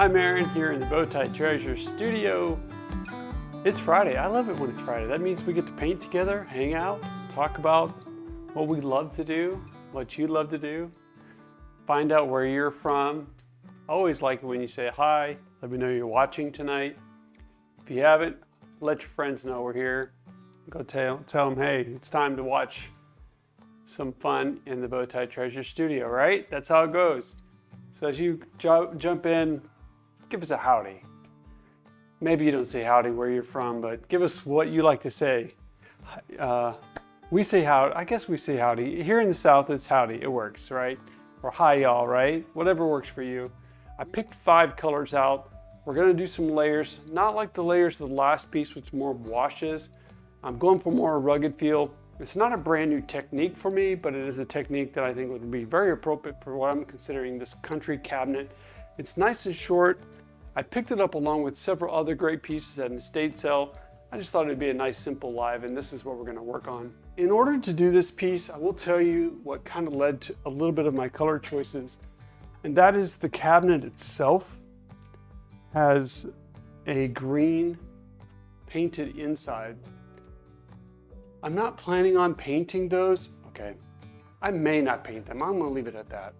I'm Aaron here in the Bowtie Treasure Studio. It's Friday. I love it when it's Friday. That means we get to paint together, hang out, talk about what we love to do, what you love to do, find out where you're from. I always like it when you say hi, let me know you're watching tonight. If you haven't, let your friends know we're here. Go tell them, hey, it's time to watch some fun in the Bowtie Treasure Studio, right? That's how it goes. So as you jump in, give us a howdy. Maybe you don't say howdy where you're from, but give us what you like to say. We say howdy, I guess we say howdy. Here in the South, it's howdy, it works, right? Or hi y'all, right? Whatever works for you. I picked 5 colors out. We're gonna do some layers, not like the layers of the last piece, which more washes. I'm going for more rugged feel. It's not a brand new technique for me, but it is a technique that I think would be very appropriate for what I'm considering this country cabinet. It's nice and short. I picked it up along with several other great pieces at an estate sale. I just thought it'd be a nice simple live, and this is what we're gonna work on. In order to do this piece, I will tell you what kind of led to a little bit of my color choices. And that is the cabinet itself has a green painted inside. I'm not planning on painting those. Okay, I may not paint them. I'm gonna leave it at that.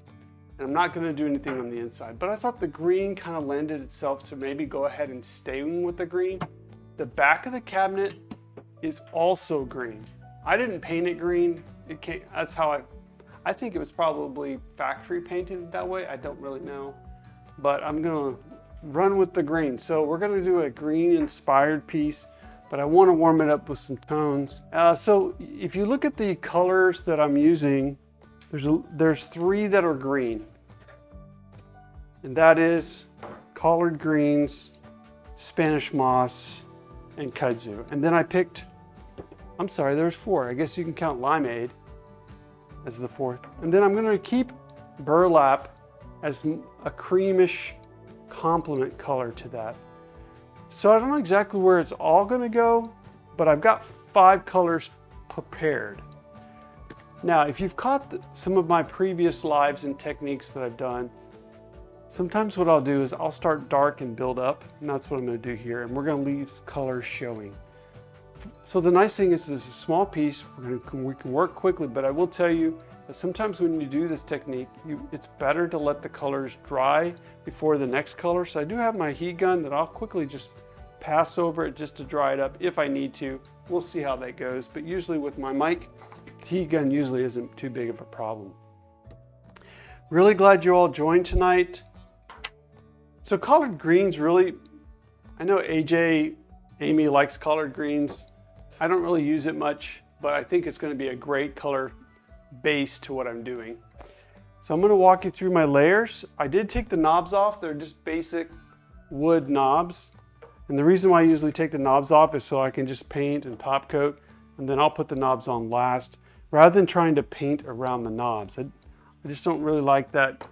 And I'm not gonna do anything on the inside, but I thought the green kind of lended itself to maybe go ahead and stay with the green. The back of the cabinet is also green. I didn't paint it green. That's how I think it was probably factory painted that way. I don't really know, but I'm gonna run with the green. So we're gonna do a green inspired piece, but I want to warm it up with some tones. So if you look at the colors that I'm using, there's 3 that are green. And that is collard greens, Spanish moss, and kudzu. And then I picked, I'm sorry, there's 4. I guess you can count limeade as the 4th. And then I'm gonna keep burlap as a creamish complement color to that. So I don't know exactly where it's all gonna go, but I've got 5 colors prepared. Now, if you've caught some of my previous lives and techniques that I've done, sometimes what I'll do is I'll start dark and build up, and that's what I'm gonna do here, and we're gonna leave colors showing. So the nice thing is this is a small piece, we can work quickly, but I will tell you that sometimes when you do this technique, it's better to let the colors dry before the next color. So I do have my heat gun that I'll quickly just pass over it just to dry it up if I need to. We'll see how that goes, but usually with my mic, heat gun usually isn't too big of a problem. Really glad you all joined tonight. So collard greens really, I know Amy likes collard greens. I don't really use it much, but I think it's gonna be a great color base to what I'm doing. So I'm gonna walk you through my layers. I did take the knobs off. They're just basic wood knobs. And the reason why I usually take the knobs off is so I can just paint and top coat, and then I'll put the knobs on last, rather than trying to paint around the knobs. I just don't really like that,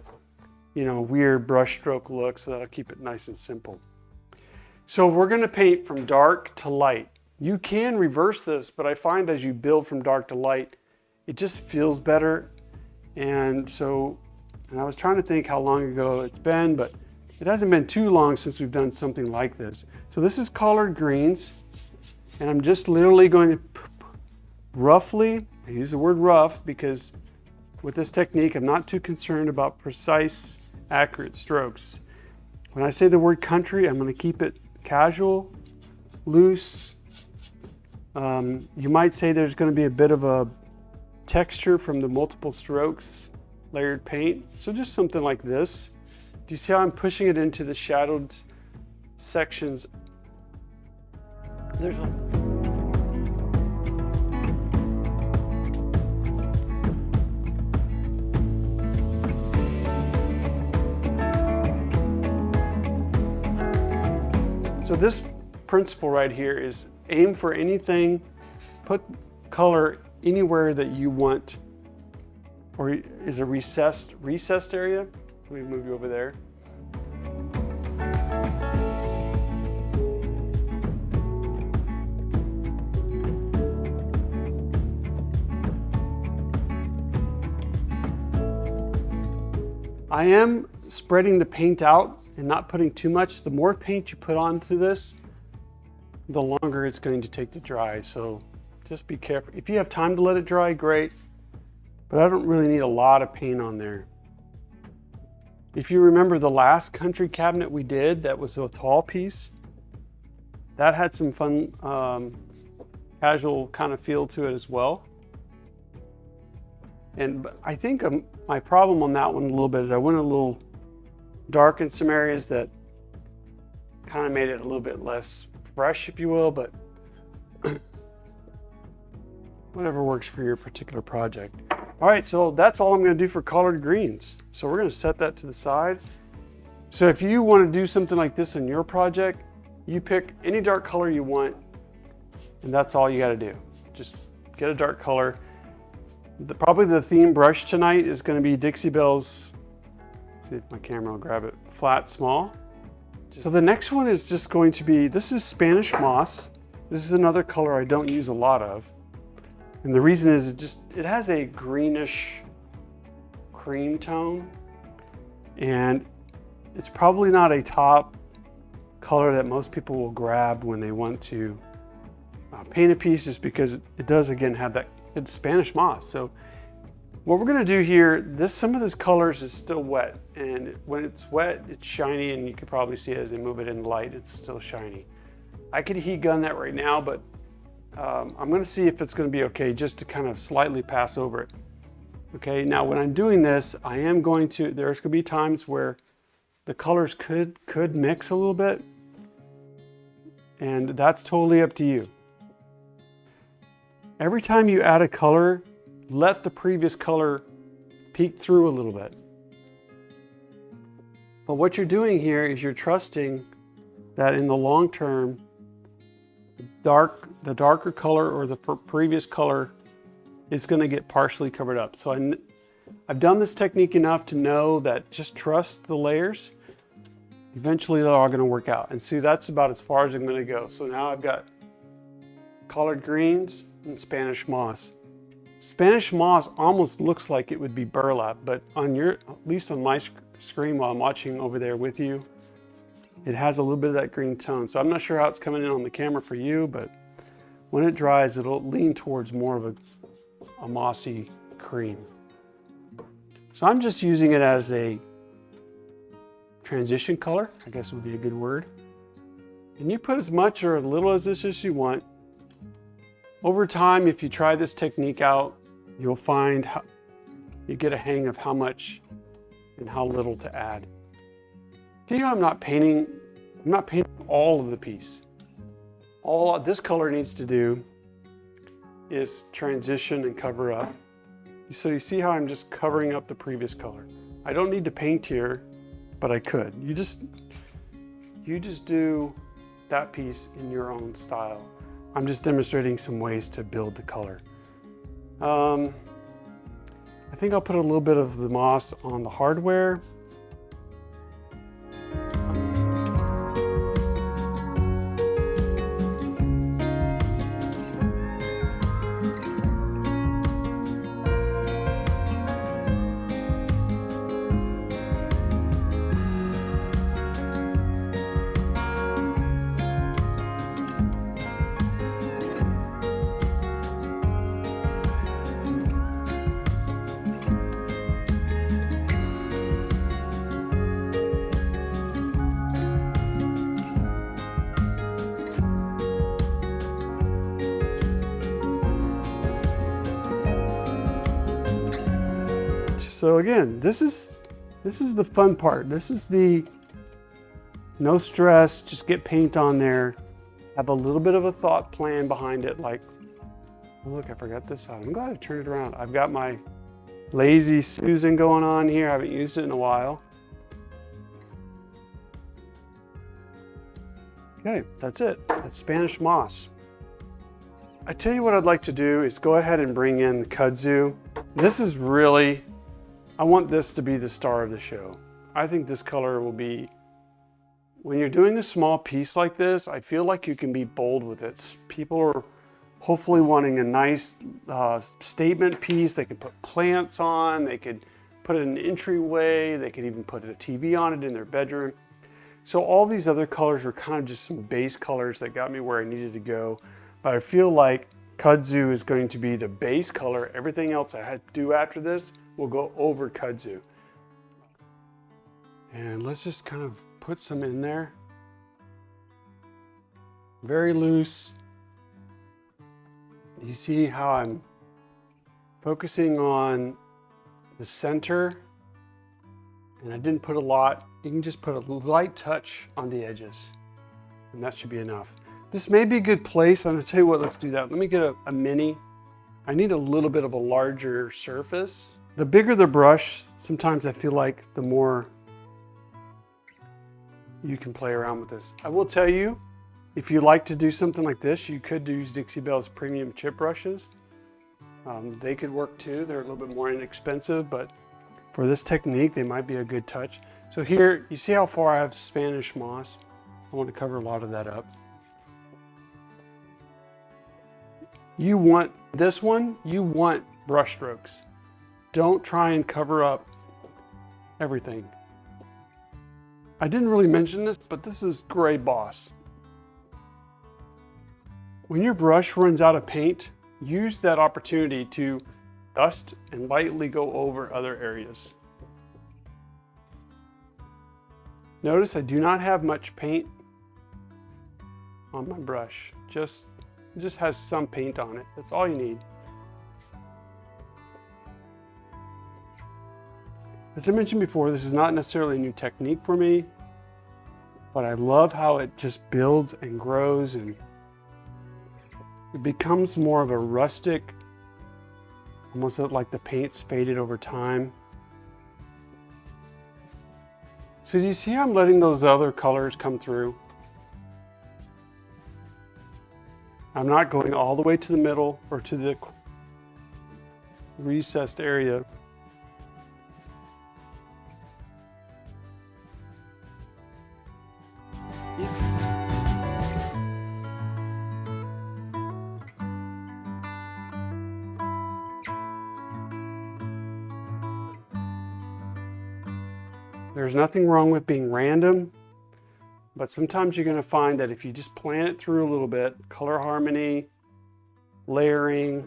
weird brush stroke look, so that I'll keep it nice and simple. So we're gonna paint from dark to light. You can reverse this, but I find as you build from dark to light, it just feels better. And I was trying to think how long ago it's been, but it hasn't been too long since we've done something like this. So this is collard greens, and I'm just literally going to roughly, I use the word rough because with this technique, I'm not too concerned about precise, accurate strokes. When I say the word country, I'm gonna keep it casual, loose. You might say there's gonna be a bit of a texture from the multiple strokes, layered paint. So just something like this. Do you see how I'm pushing it into the shadowed sections? So this principle right here is aim for anything, put color anywhere that you want, or is a recessed area. Let me move you over there. I am spreading the paint out and not putting too much. The more paint you put onto this, the longer it's going to take to dry. So just be careful. If you have time to let it dry, great. But I don't really need a lot of paint on there. If you remember the last country cabinet we did, that was a tall piece, that had some fun casual kind of feel to it as well. And I think my problem on that one a little bit is I went a little dark in some areas that kind of made it a little bit less fresh, if you will, but whatever works for your particular project. All right, so that's all I'm going to do for collard greens. So we're going to set that to the side. So if you want to do something like this in your project, you pick any dark color you want, and that's all you got to do. Just get a dark color. Probably the theme brush tonight is going to be Dixie Belle's, let's see if my camera will grab it, flat small. So the next one is just going to be, this is Spanish moss. This is another color I don't use a lot of. And the reason is it has a greenish cream tone, and it's probably not a top color that most people will grab when they want to paint a piece, just because it does again have that, it's Spanish moss. So what we're going to do here, some of this colors is still wet, and when it's wet it's shiny, and you can probably see it as they move it in light, it's still shiny. I could heat gun that right now, but I'm going to see if it's going to be okay just to kind of slightly pass over it. Okay, now when I'm doing this, I am going to, there's going to be times where the colors could mix a little bit, and that's totally up to you. Every time you add a color, let the previous color peek through a little bit. But what you're doing here is you're trusting that in the long term, the darker color or the previous color is going to get partially covered up. So I've done this technique enough to know that just trust the layers. Eventually they're all going to work out. And see, that's about as far as I'm going to go. So now I've got collard greens and Spanish moss. Spanish moss almost looks like it would be burlap, but at least on my screen while I'm watching over there with you, it has a little bit of that green tone. So I'm not sure how it's coming in on the camera for you, but when it dries, it'll lean towards more of a mossy cream. So I'm just using it as a transition color, I guess would be a good word. And you put as much or as little as this as you want. Over time, if you try this technique out, you'll find you get a hang of how much and how little to add. See how I'm not painting all of the piece. All this color needs to do is transition and cover up. So you see how I'm just covering up the previous color. I don't need to paint here, but I could. You just do that piece in your own style. I'm just demonstrating some ways to build the color. I think I'll put a little bit of the moss on the hardware. So again, this is the fun part. This is the no stress, just get paint on there. Have a little bit of a thought plan behind it, like, oh, look, I forgot this side. I'm glad I turned it around. I've got my lazy Susan going on here. I haven't used it in a while. Okay, that's it. That's Spanish moss. I tell you what I'd like to do is go ahead and bring in Kudzu. This is really, I want this to be the star of the show. I think this color will be, when you're doing a small piece like this, I feel like you can be bold with it. People are hopefully wanting a nice statement piece. They could put plants on, they could put it in an entryway, they could even put a TV on it in their bedroom. So all these other colors were kind of just some base colors that got me where I needed to go. But I feel like Kudzu is going to be the base color. Everything else I had to do after this will go over Kudzu. And let's just kind of put some in there. Very loose. You see how I'm focusing on the center, and I didn't put a lot. You can just put a light touch on the edges, and that should be enough. This may be a good place. I'm gonna tell you what, let's do that. Let me get a mini. I need a little bit of a larger surface. The bigger the brush, sometimes I feel like the more you can play around with this. I will tell you, if you like to do something like this, you could use Dixie Belle's premium chip brushes. They could work too. They're a little bit more inexpensive, but for this technique, they might be a good touch. So here, you see how far I have Spanish moss? I want to cover a lot of that up. You want this one, you want brush strokes. Don't try and cover up everything. I didn't really mention this, but this is Gray Boss. When your brush runs out of paint, use that opportunity to dust and lightly go over other areas. Notice I do not have much paint on my brush. It just has some paint on it. That's all you need. As I mentioned before, this is not necessarily a new technique for me, but I love how it just builds and grows, and it becomes more of a rustic, almost like the paint's faded over time. So do you see how I'm letting those other colors come through? I'm not going all the way to the middle or to the recessed area. There's nothing wrong with being random, but sometimes you're going to find that if you just plan it through a little bit, color harmony, layering,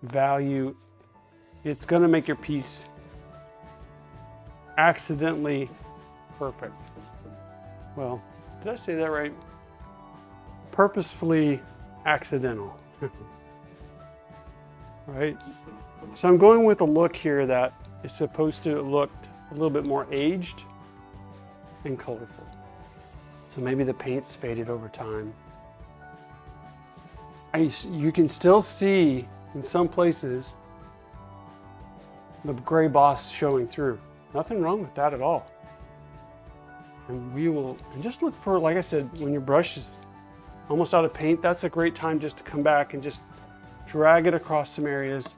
value, it's going to make your piece accidentally perfect. Well, did I say that right? Purposefully accidental. Right? So I'm going with a look here that is supposed to look a little bit more aged and colorful. So maybe the paint's faded over time. You can still see in some places the Gray Boss showing through. Nothing wrong with that at all. And just look for, like I said, when your brush is almost out of paint, that's a great time just to come back and just drag it across some areas.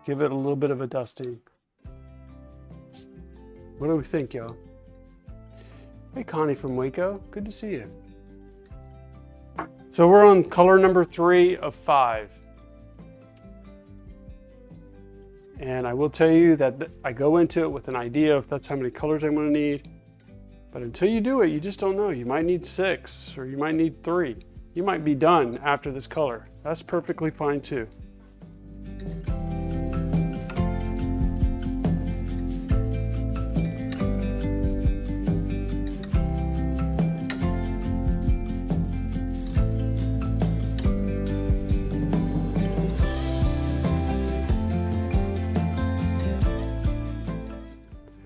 Give it a little bit of a dusting. What do we think, y'all? Hey, Connie from Waco. Good to see you. So we're on color number 3 of 5. And I will tell you that I go into it with an idea of that's how many colors I'm going to need. But until you do it, you just don't know. You might need 6 or you might need 3. You might be done after this color. That's perfectly fine too.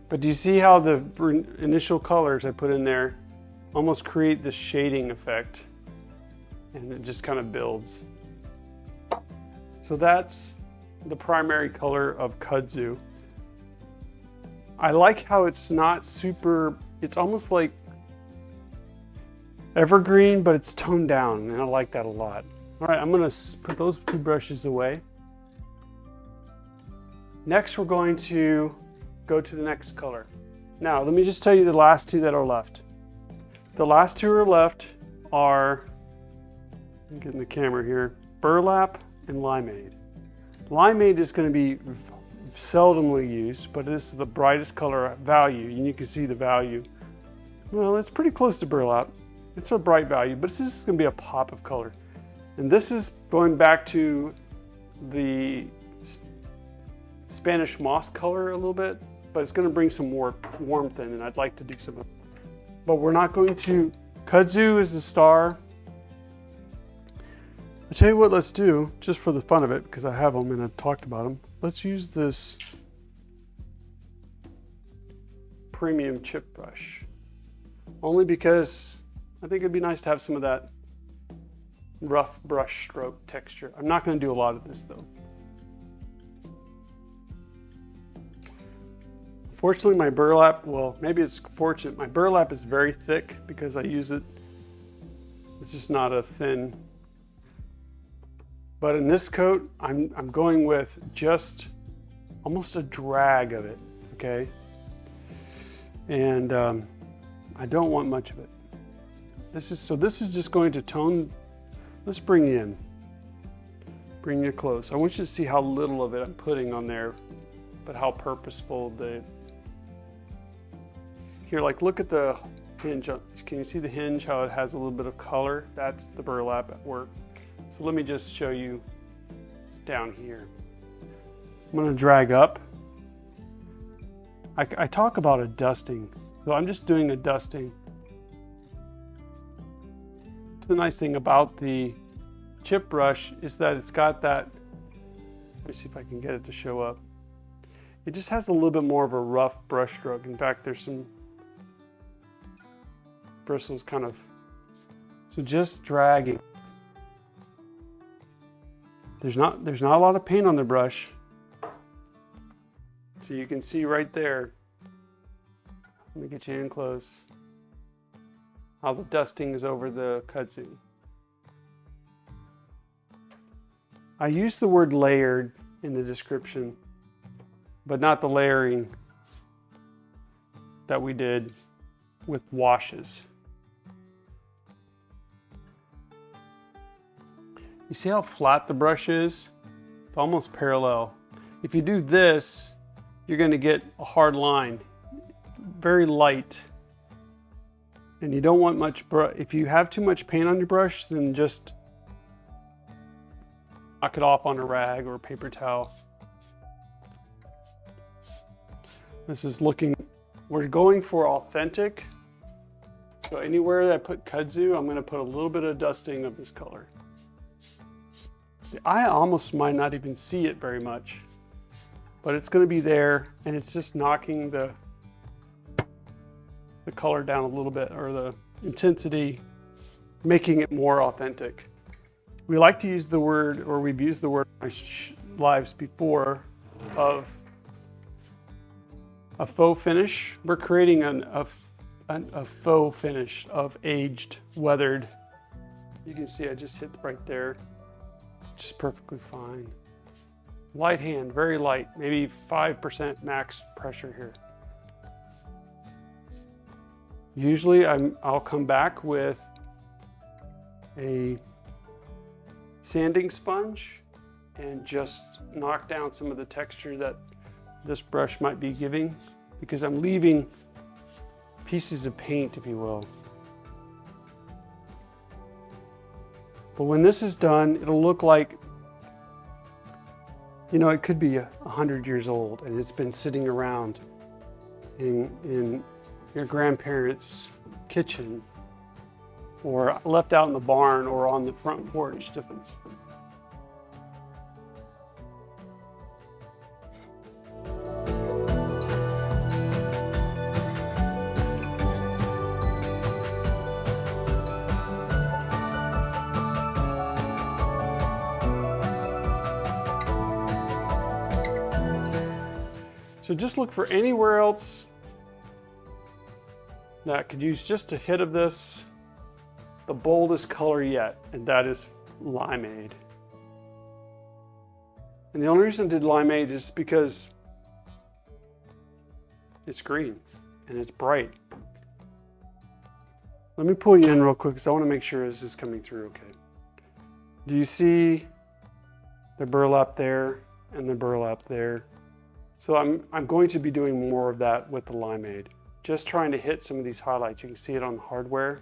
But do you see how the initial colors I put in there almost create this shading effect, and it just kind of builds. So that's the primary color of Kudzu. I like how it's not super, it's almost like evergreen, but it's toned down, and I like that a lot. All right, I'm gonna put those 2 brushes away. Next, we're going to go to the next color. Now, let me just tell you the last 2 that are left. The last 2 are left are, I'm getting the camera here, Burlap and Limeade. Limeade is going to be seldomly used, but this is the brightest color value, and you can see the value. Well, it's pretty close to burlap. It's a bright value, but this is going to be a pop of color. And this is going back to the Spanish moss color a little bit, but it's going to bring some more warmth in, and I'd like to do some of it. But we're not going to, Kudzu is the star. I'll tell you what, let's do, just for the fun of it, because I have them and I've talked about them. Let's use this premium chip brush. Only because I think it'd be nice to have some of that rough brush stroke texture. I'm not going to do a lot of this though. Fortunately, my burlap, well, maybe it's fortunate, my burlap is very thick because I use it. It's just not a thin. But in this coat, I'm going with just almost a drag of it, okay? And I don't want much of it. This is just going to tone. Let's bring you in. Bring you close. I want you to see how little of it I'm putting on there, but how purposeful the. Here, like, look at the hinge. Can you see the hinge, how it has a little bit of color? That's the burlap at work. So let me just show you down here. I'm going to drag up. I talk about a dusting, so I'm just doing a dusting. The nice thing about the chip brush is that it's got that, let me see if I can get it to show up. It just has a little bit more of a rough brush stroke. In fact, there's some bristles kind of, so just dragging. There's not a lot of paint on the brush. So you can see right there, let me get you in close, how the dusting is over the kudzu. I use the word layered in the description, but not the layering that we did with washes. You see how flat the brush is? It's almost parallel. If you do this, you're going to get a hard line, very light. And you don't want much brush. If you have too much paint on your brush, then just knock it off on a rag or a paper towel. This is looking, we're going for authentic. So anywhere that I put kudzu, I'm going to put a little bit of dusting of this color. The eye almost might not even see it very much, but it's going to be there, and it's just knocking the color down a little bit, or the intensity, making it more authentic. We like to use the word, or we've used the word in my lives before, of a faux finish. We're creating a faux finish of aged, weathered. You can see I just hit right there. Just perfectly fine. Light hand, very light, maybe 5% max pressure here. Usually I'll come back with a sanding sponge and just knock down some of the texture that this brush might be giving, because I'm leaving pieces of paint, if you will. But when this is done, it'll look like, you know, it could be 100 years old and it's been sitting around in your grandparents' kitchen, or left out in the barn, or on the front porch. So just look for anywhere else that could use just a hit of this, the boldest color yet, and that is Limeade. And the only reason I did Limeade is because it's green and it's bright. Let me pull you in real quick because I want to make sure this is coming through okay. Do you see the burlap there and the burlap there? So I'm going to be doing more of that with the Limeade. just trying to hit some of these highlights. You can see it on the hardware.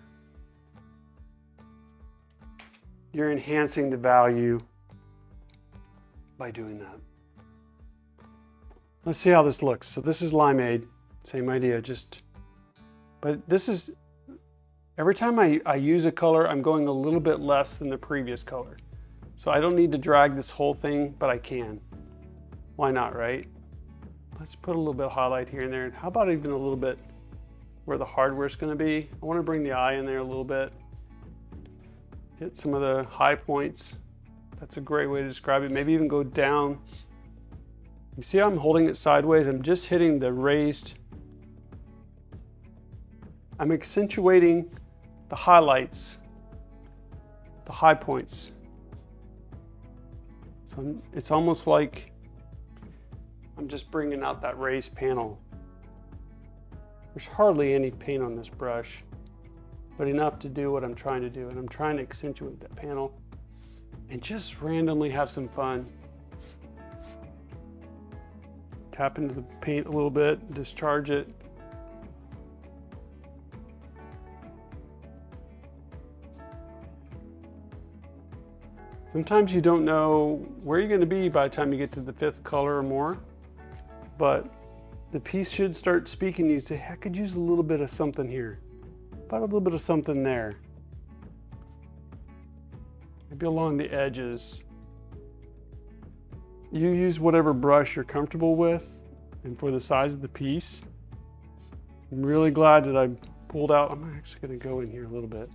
You're enhancing the value by doing that. Let's see how this looks. So this is Limeade, same idea, but this is, every time I use a color, I'm going a little bit less than the previous color. So I don't need to drag this whole thing, but I can. Why not, right? Let's put a little bit of highlight here and there. And how about even a little bit where the hardware is going to be? I want to bring the eye in there a little bit. Hit some of the high points. That's a great way to describe it. Maybe even go down. You see how I'm holding it sideways? I'm just hitting the raised. I'm accentuating the highlights, the high points. So it's almost like I'm just bringing out that raised panel. There's hardly any paint on this brush, but enough to do what I'm trying to do. And I'm trying to accentuate that panel and just randomly have some fun. Tap into the paint a little bit, discharge it. Sometimes you don't know where you're going to be by the time you get to the 5th color or more, but the piece should start speaking to you. Say, I could use a little bit of something here. About a little bit of something there. Maybe along the edges. You use whatever brush you're comfortable with and for the size of the piece. I'm really glad that I pulled out. I'm actually going to go in here a little bit.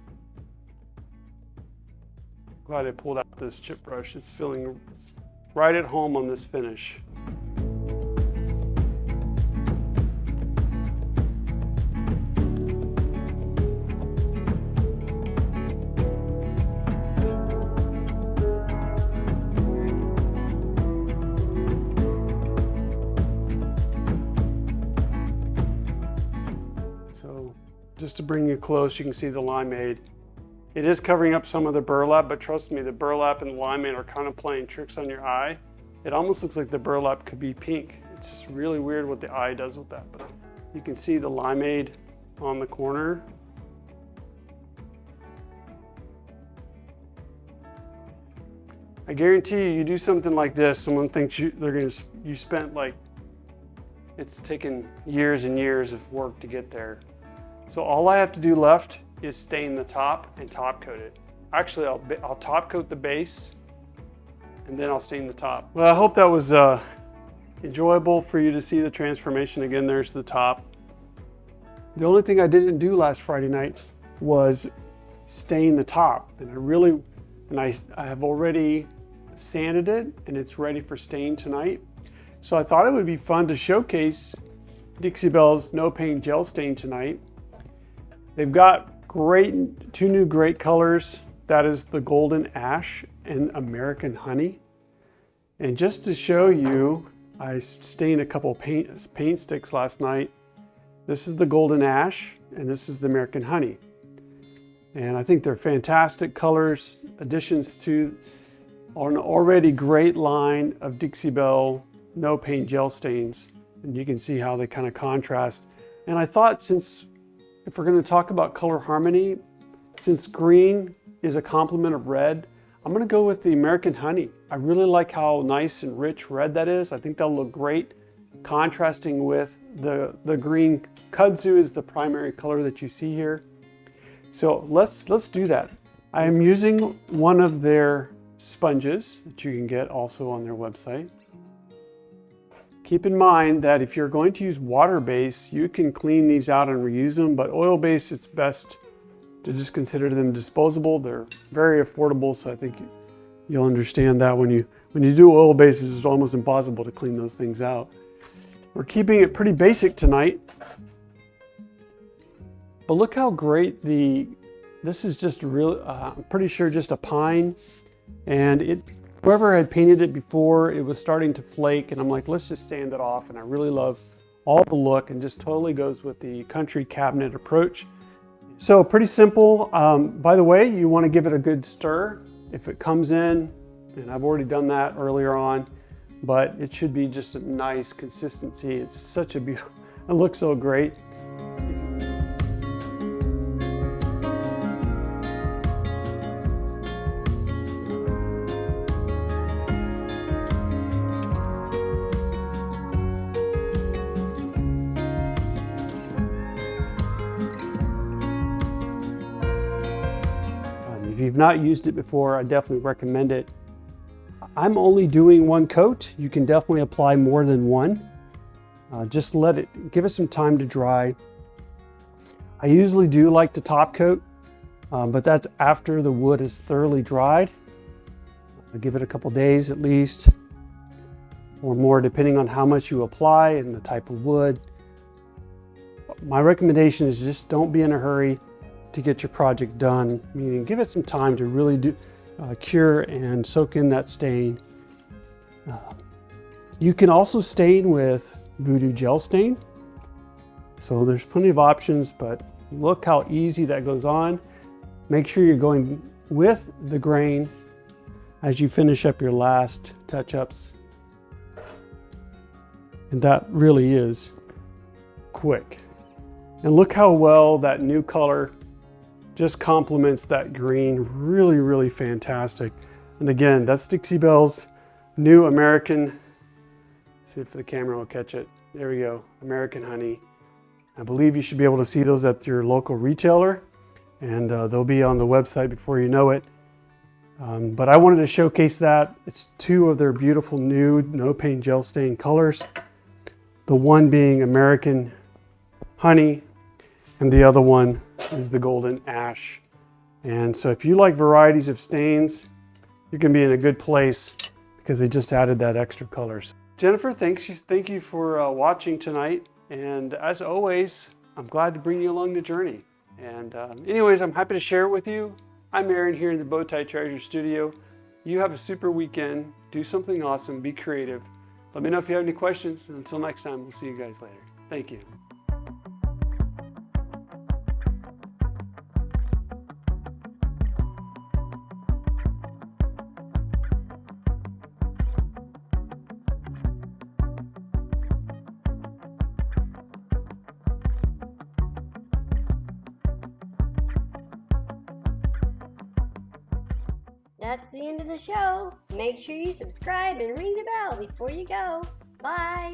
Glad I pulled out this chip brush. It's feeling right at home on this finish. So just to bring you close, you can see the Limeade. It is covering up some of the burlap, but trust me, the burlap and the Limeade are kind of playing tricks on your eye. It almost looks like the burlap could be pink. It's just really weird what the eye does with that, but you can see the Limeade on the corner. I guarantee you do something like this, someone thinks you spent like, it's taken years and years of work to get there. So all I have to do left is stain the top and top coat it. Actually, I'll top coat the base and then I'll stain the top. Well, I hope that was enjoyable for you to see the transformation. Again, there's the top. The only thing I didn't do last Friday night was stain the top. And I have already sanded it and it's ready for stain tonight. So I thought it would be fun to showcase Dixie Belle's No Paint Gel Stain tonight. They've got two new great colors. That is the Golden Ash and American Honey. And just to show you, I stained a couple paint sticks last night. This is the Golden Ash and this is the American Honey. And I think they're fantastic colors, additions to an already great line of Dixie Belle No Paint Gel Stains. And you can see how they kind of contrast. And I thought, if we're going to talk about color harmony, since green is a complement of red, I'm going to go with the American Honey. I really like how nice and rich red that is. I think that'll look great contrasting with the green. Kudzu is the primary color that you see here. So let's do that. I am using one of their sponges that you can get also on their website. Keep in mind that if you're going to use water-based, you can clean these out and reuse them, but oil-based, it's best to just consider them disposable. They're very affordable, so I think you'll understand that when you do oil-based, it's almost impossible to clean those things out. We're keeping it pretty basic tonight, but look how great this is just I'm pretty sure just a pine, and whoever had painted it before, it was starting to flake, and I'm like, let's just sand it off. And I really love all the look and just totally goes with the country cabinet approach. So pretty simple. By the way, you want to give it a good stir. If it comes in, and I've already done that earlier on, but it should be just a nice consistency. It's such a beautiful, it looks so great. If you've not used it before, I definitely recommend it. I'm only doing one coat. You can definitely apply more than one. Just give it some time to dry. I usually do like to top coat, but that's after the wood is thoroughly dried. I'll give it a couple days at least, or more depending on how much you apply and the type of wood. My recommendation is just don't be in a hurry to get your project done, meaning give it some time to really cure and soak in that stain. You can also stain with Voodoo gel stain. So there's plenty of options, but look how easy that goes on. Make sure you're going with the grain as you finish up your last touch-ups. And that really is quick. And look how well that new color just complements that green. Really, really fantastic. And again, that's Dixie Belle's new American, see if the camera will catch it. There we go, American honey. I believe you should be able to see those at your local retailer, and they'll be on the website before you know it. But I wanted to showcase that. It's two of their beautiful new no paint gel stain colors. The one being American honey, and the other one is the golden ash. And so if you like varieties of stains, you're gonna be in a good place because they just added that extra colors. Jennifer, thank you for watching tonight. And as always, I'm glad to bring you along the journey. And anyways, I'm happy to share it with you. I'm Aaron here in the Bowtie Treasure Studio. You have a super weekend. Do something awesome. Be creative. Let me know if you have any questions. And until next time, we'll see you guys later. Thank you. That's the end of the show. Make sure you subscribe and ring the bell before you go. Bye.